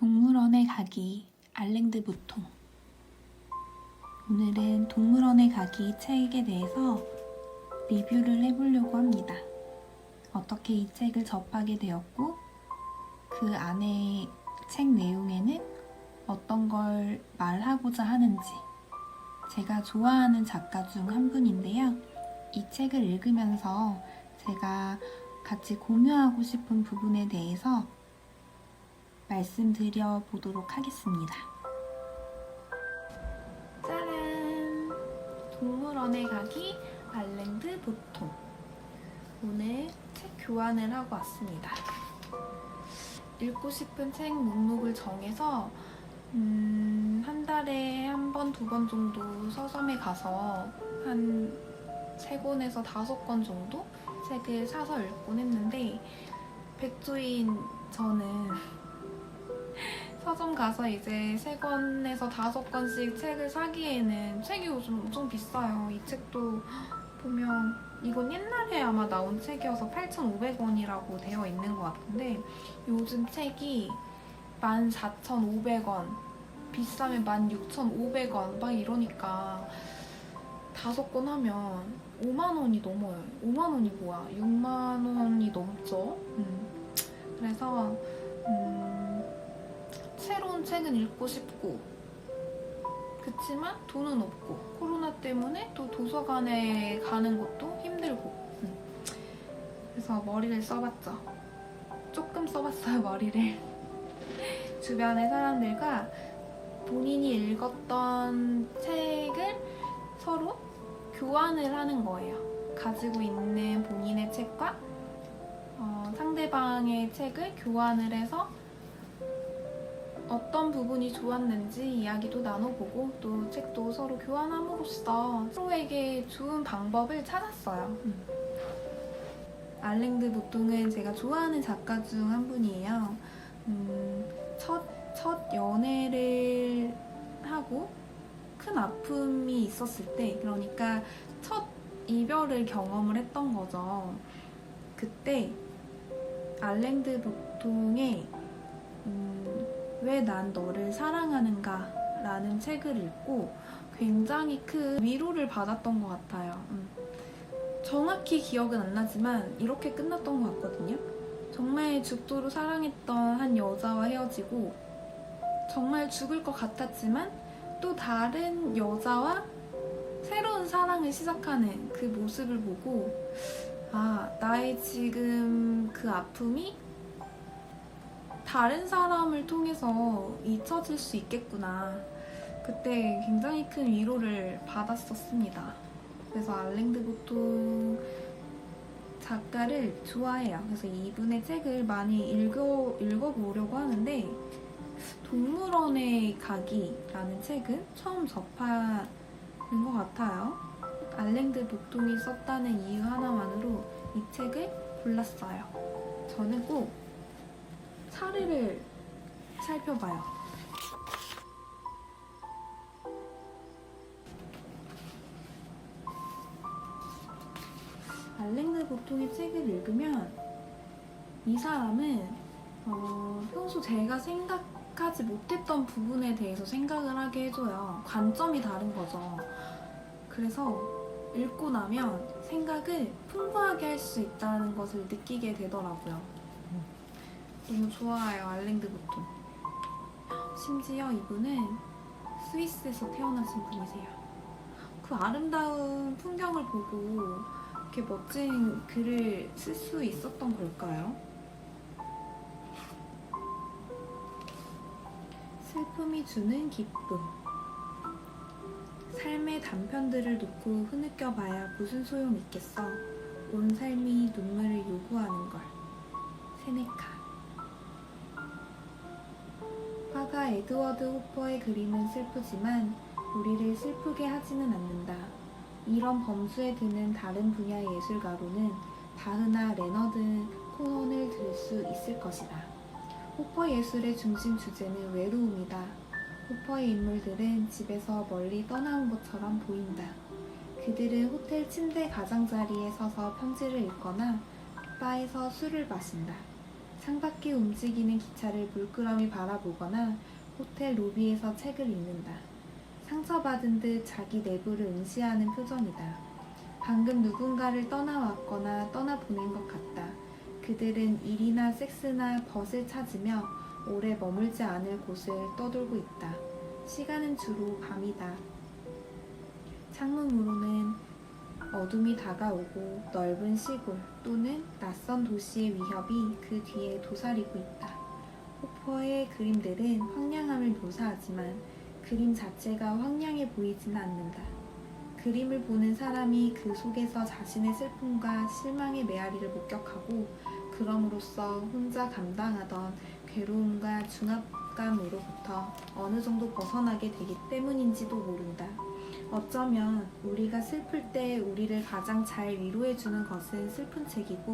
동물원에 가기, 알랭드 보통. 오늘은 동물원에 가기 책에 대해서 리뷰를 해보려고 합니다. 어떻게 이 책을 접하게 되었고, 그 안에 책 내용에는 어떤 걸 말하고자 하는지, 제가 좋아하는 작가 중 한 분인데요. 이 책을 읽으면서 제가 같이 공유하고 싶은 부분에 대해서 말씀드려 보도록 하겠습니다. 짜란! 동물원에 가기 알랭드 보통. 오늘 책 교환을 하고 왔습니다. 읽고 싶은 책 목록을 정해서 한 달에 한 번, 두 번 정도 서점에 가서 한 3권에서 5권 정도 책을 사서 읽곤 했는데, 백조인 저는 서점 가서 이제 3권에서 5권씩 책을 사기에는 책이 요즘 엄청 비싸요. 이 책도 보면 이건 옛날에 아마 나온 책이어서 8,500원이라고 되어 있는 것 같은데, 요즘 책이 14,500원, 비싸면 16,500원 막 이러니까 5권 하면 5만원이 넘어요. 5만원이 뭐야? 6만원이 넘죠? 그래서 새로운 책은 읽고 싶고, 그치만 돈은 없고, 코로나 때문에 또 도서관에 가는 것도 힘들고, 그래서 머리를 써봤죠. 조금 써봤어요, 머리를. 주변의 사람들과 본인이 읽었던 책을 서로 교환을 하는 거예요. 가지고 있는 본인의 책과 상대방의 책을 교환을 해서 어떤 부분이 좋았는지 이야기도 나눠보고, 또 책도 서로 교환함으로써 서로에게 좋은 방법을 찾았어요. 알랭드 보통은 제가 좋아하는 작가 중 한 분이에요. 첫 연애를 하고 큰 아픔이 있었을 때, 그러니까 첫 이별을 경험을 했던 거죠. 그때 알랭드 보통의 왜 난 너를 사랑하는가 라는 책을 읽고 굉장히 큰 위로를 받았던 것 같아요. 정확히 기억은 안 나지만 이렇게 끝났던 것 같거든요. 정말 죽도록 사랑했던 한 여자와 헤어지고, 정말 죽을 것 같았지만 또 다른 여자와 새로운 사랑을 시작하는 그 모습을 보고, 나의 지금 그 아픔이 다른 사람을 통해서 잊혀질 수 있겠구나. 그때 굉장히 큰 위로를 받았었습니다. 그래서 알랭드 보통 작가를 좋아해요. 그래서 이분의 책을 많이 읽어보려고 하는데, 동물원에 가기라는 책은 처음 접하는 것 같아요. 알랭드 보통이 썼다는 이유 하나만으로 이 책을 골랐어요. 저는 꼭 사례를 살펴봐요. 알랭드 보통의 책을 읽으면 이 사람은 평소 제가 생각하지 못했던 부분에 대해서 생각을 하게 해줘요. 관점이 다른 거죠. 그래서 읽고 나면 생각을 풍부하게 할 수 있다는 것을 느끼게 되더라고요. 너무 좋아요, 알랭드 보통. 심지어 이분은 스위스에서 태어나신 분이세요. 그 아름다운 풍경을 보고 이렇게 멋진 글을 쓸 수 있었던 걸까요? 슬픔이 주는 기쁨. 삶의 단편들을 놓고 흐느껴봐야 무슨 소용 있겠어. 온 삶이 눈물을 요구하는 걸. 세네카. 화가 에드워드 호퍼의 그림은 슬프지만 우리를 슬프게 하지는 않는다. 이런 범주에 드는 다른 분야의 예술가로는 바흐나 레너드 코넌을 들 수 있을 것이다. 호퍼 예술의 중심 주제는 외로움이다. 호퍼의 인물들은 집에서 멀리 떠나온 것처럼 보인다. 그들은 호텔 침대 가장자리에 서서 편지를 읽거나 바에서 술을 마신다. 창밖에 움직이는 기차를 물끄러미 바라보거나 호텔 로비에서 책을 읽는다. 상처받은 듯 자기 내부를 응시하는 표정이다. 방금 누군가를 떠나왔거나 떠나보낸 것 같다. 그들은 일이나 섹스나 벗을 찾으며 오래 머물지 않을 곳을 떠돌고 있다. 시간은 주로 밤이다. 창문으로는 어둠이 다가오고 넓은 시골 또는 낯선 도시의 위협이 그 뒤에 도사리고 있다. 호퍼의 그림들은 황량함을 묘사하지만 그림 자체가 황량해 보이지는 않는다. 그림을 보는 사람이 그 속에서 자신의 슬픔과 실망의 메아리를 목격하고 그럼으로써 혼자 감당하던 괴로움과 중압감으로부터 어느 정도 벗어나게 되기 때문인지도 모른다. 어쩌면 우리가 슬플 때 우리를 가장 잘 위로해주는 것은 슬픈 책이고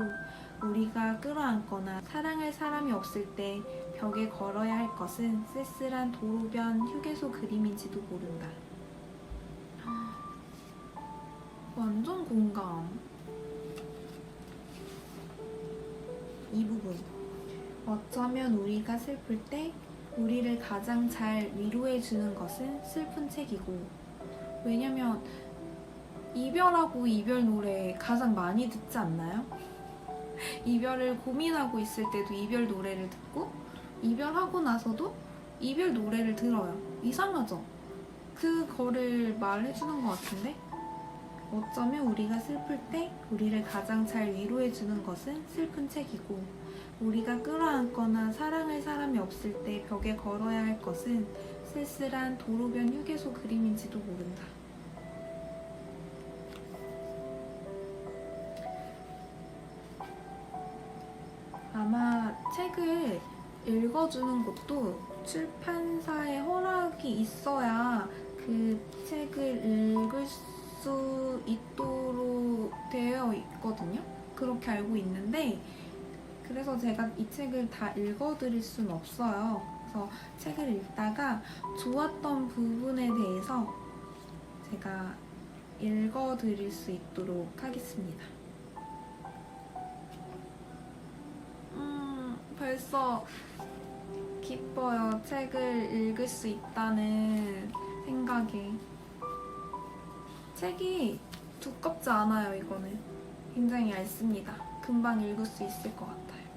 우리가 끌어안거나 사랑할 사람이 없을 때 벽에 걸어야 할 것은 쓸쓸한 도로변 휴게소 그림인지도 모른다. 완전 공감. 이 부분. 어쩌면 우리가 슬플 때 우리를 가장 잘 위로해주는 것은 슬픈 책이고 왜냐면 이별하고 이별 노래 가장 많이 듣지 않나요? 이별을 고민하고 있을 때도 이별 노래를 듣고 이별하고 나서도 이별 노래를 들어요. 이상하죠? 그거를 말해주는 것 같은데? 어쩌면 우리가 슬플 때 우리를 가장 잘 위로해주는 것은 슬픈 책이고 우리가 끌어안거나 사랑할 사람이 없을 때 벽에 걸어야 할 것은 쓸쓸한 도로변 휴게소 그림인지도 모른다. 아마 책을 읽어주는 것도 출판사의 허락이 있어야 그 책을 읽을 수 있도록 되어 있거든요. 그렇게 알고 있는데 그래서 제가 이 책을 다 읽어드릴 순 없어요. 그래서 책을 읽다가 좋았던 부분에 대해서 제가 읽어드릴 수 있도록 하겠습니다. 벌써 기뻐요. 책을 읽을 수 있다는 생각에. 책이 두껍지 않아요, 이거는. 굉장히 얇습니다. 금방 읽을 수 있을 것 같아요.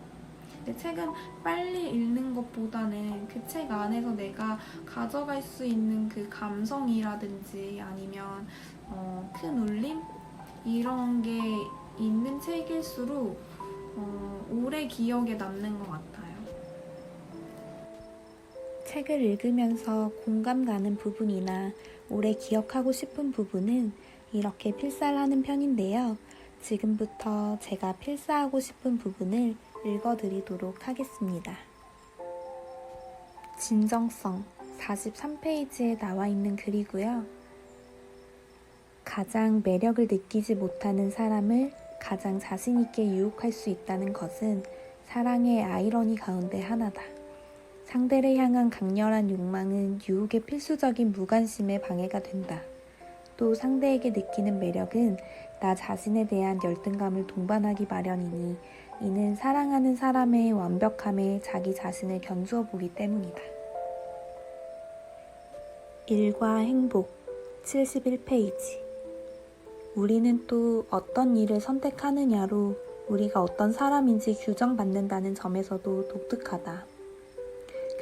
근데 책은 빨리 읽는 것보다는 그 책 안에서 내가 가져갈 수 있는 그 감성이라든지 아니면 큰 울림? 이런 게 있는 책일수록 오래 기억에 남는 것 같아요. 책을 읽으면서 공감 가는 부분이나 오래 기억하고 싶은 부분은 이렇게 필사하는 편인데요. 지금부터 제가 필사하고 싶은 부분을 읽어드리도록 하겠습니다. 진정성 43페이지에 나와 있는 글이고요. 가장 매력을 느끼지 못하는 사람을 가장 자신있게 유혹할 수 있다는 것은 사랑의 아이러니 가운데 하나다. 상대를 향한 강렬한 욕망은 유혹의 필수적인 무관심에 방해가 된다. 또 상대에게 느끼는 매력은 나 자신에 대한 열등감을 동반하기 마련이니 이는 사랑하는 사람의 완벽함에 자기 자신을 견주어 보기 때문이다. 일과 행복 71페이지. 우리는 또 어떤 일을 선택하느냐로 우리가 어떤 사람인지 규정받는다는 점에서도 독특하다.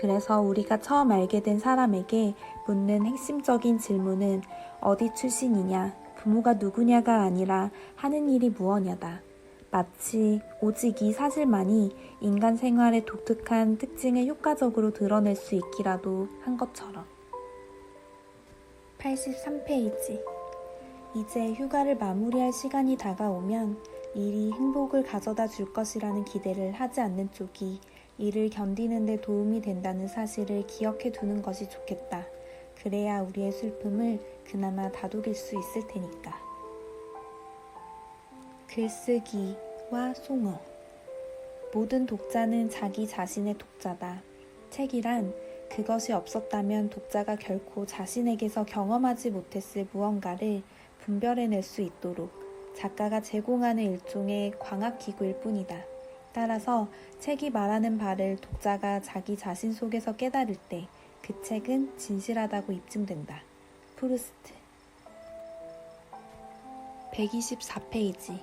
그래서 우리가 처음 알게 된 사람에게 묻는 핵심적인 질문은 어디 출신이냐, 부모가 누구냐가 아니라 하는 일이 무엇냐다. 마치 오직 이 사실만이 인간 생활의 독특한 특징을 효과적으로 드러낼 수 있기라도 한 것처럼. 83페이지. 이제 휴가를 마무리할 시간이 다가오면 일이 행복을 가져다 줄 것이라는 기대를 하지 않는 쪽이 이를 견디는 데 도움이 된다는 사실을 기억해 두는 것이 좋겠다. 그래야 우리의 슬픔을 그나마 다독일 수 있을 테니까. 글쓰기와 송어. 모든 독자는 자기 자신의 독자다. 책이란 그것이 없었다면 독자가 결코 자신에게서 경험하지 못했을 무언가를 분별해낼 수 있도록 작가가 제공하는 일종의 광학기구일 뿐이다. 따라서 책이 말하는 바를 독자가 자기 자신 속에서 깨달을 때 그 책은 진실하다고 입증된다. 프루스트. 124페이지.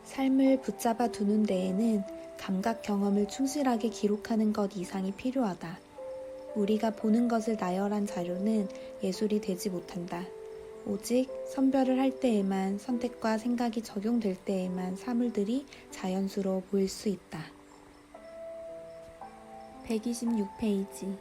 삶을 붙잡아 두는 데에는 감각 경험을 충실하게 기록하는 것 이상이 필요하다. 우리가 보는 것을 나열한 자료는 예술이 되지 못한다. 오직 선별을 할 때에만, 선택과 생각이 적용될 때에만 사물들이 자연스러워 보일 수 있다. 126페이지.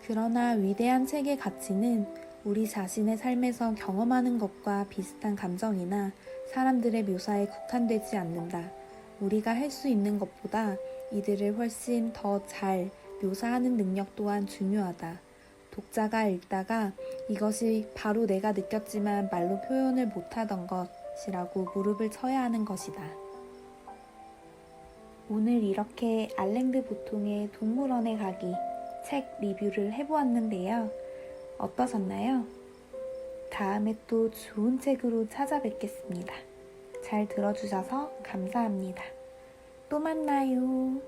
그러나 위대한 책의 가치는 우리 자신의 삶에서 경험하는 것과 비슷한 감정이나 사람들의 묘사에 국한되지 않는다. 우리가 할 수 있는 것보다 이들을 훨씬 더 잘 묘사하는 능력 또한 중요하다. 독자가 읽다가 이것이 바로 내가 느꼈지만 말로 표현을 못하던 것이라고 무릎을 쳐야 하는 것이다. 오늘 이렇게 알랭드 보통의 동물원에 가기 책 리뷰를 해보았는데요. 어떠셨나요? 다음에 또 좋은 책으로 찾아뵙겠습니다. 잘 들어주셔서 감사합니다. 또 만나요.